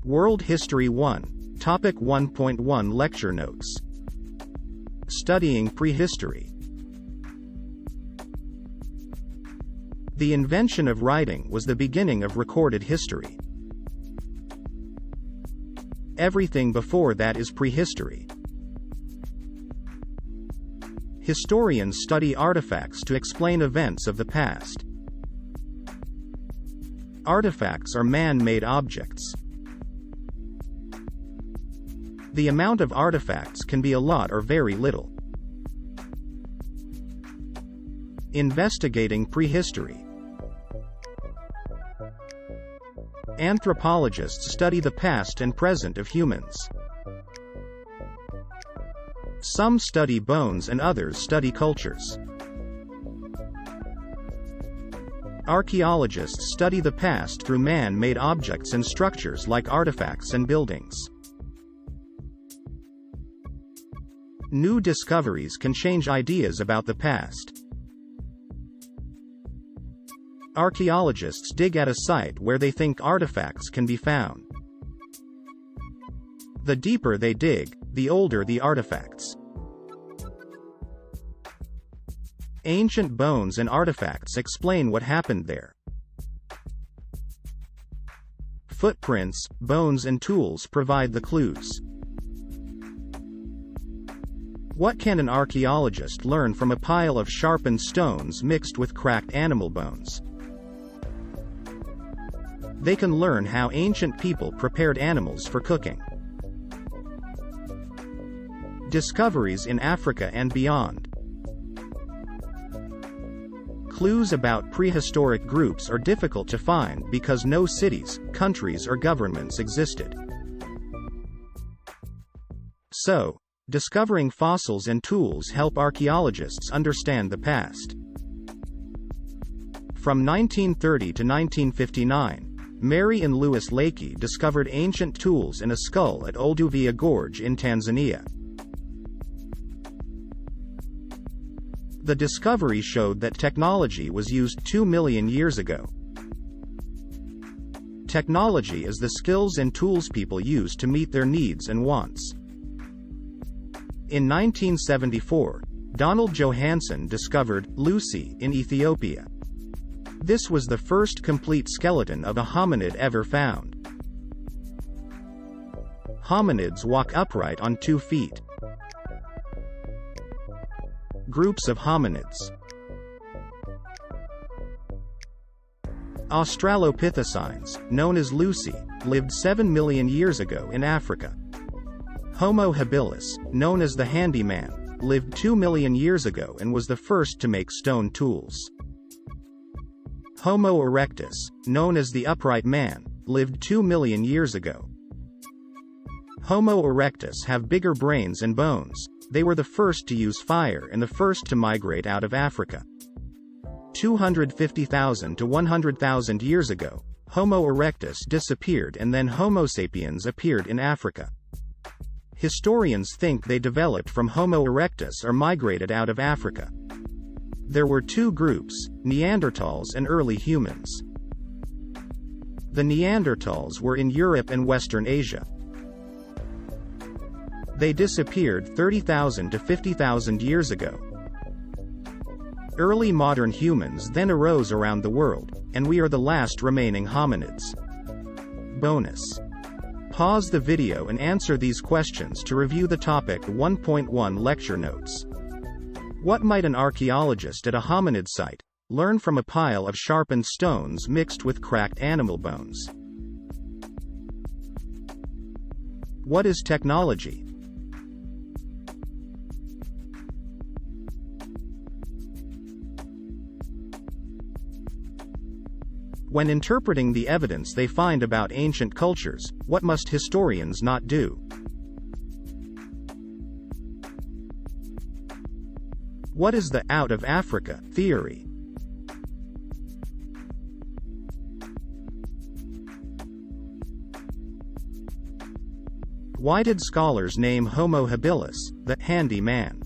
World History 1, Topic 1.1 Lecture Notes. Studying Prehistory. The invention of writing was the beginning of recorded history. Everything before that is prehistory. Historians study artifacts to explain events of the past. Artifacts are man-made objects. The amount of artifacts can be a lot or very little. Investigating prehistory. Anthropologists study the past and present of humans. Some study bones and others study cultures. Archaeologists study the past through man-made objects and structures like artifacts and buildings. New discoveries can change ideas about the past. Archaeologists dig at a site where they think artifacts can be found. The deeper they dig, the older the artifacts. Ancient bones and artifacts explain what happened there. Footprints, bones and tools provide the clues. What can an archaeologist learn from a pile of sharpened stones mixed with cracked animal bones? They can learn how ancient people prepared animals for cooking. Discoveries in Africa and beyond. Clues about prehistoric groups are difficult to find because no cities, countries or governments existed. So, discovering fossils and tools help archaeologists understand the past. From 1930 to 1959, Mary and Louis Leakey discovered ancient tools and a skull at Olduvai Gorge in Tanzania. The discovery showed that technology was used 2 million years ago. Technology is the skills and tools people use to meet their needs and wants. In 1974, Donald Johanson discovered Lucy in Ethiopia. This was the first complete skeleton of a hominid ever found. Hominids walk upright on 2 feet. Groups of hominids. Australopithecines, known as Lucy, lived 7 million years ago in Africa. Homo habilis, known as the handyman, lived 2 million years ago and was the first to make stone tools. Homo erectus, known as the upright man, lived 2 million years ago. Homo erectus have bigger brains and bones. They were the first to use fire and the first to migrate out of Africa. 250,000 to 100,000 years ago, Homo erectus disappeared and then Homo sapiens appeared in Africa. Historians think they developed from Homo erectus or migrated out of Africa. There were 2 groups, Neanderthals and early humans. The Neanderthals were in Europe and Western Asia. They disappeared 30,000 to 50,000 years ago. Early modern humans then arose around the world, and we are the last remaining hominids. Bonus. Pause the video and answer these questions to review the topic 1.1 lecture notes. What might an archaeologist at a hominid site learn from a pile of sharpened stones mixed with cracked animal bones? What is technology? When interpreting the evidence they find about ancient cultures, what must historians not do? What is the out of Africa theory? Why did scholars name Homo habilis the handy man?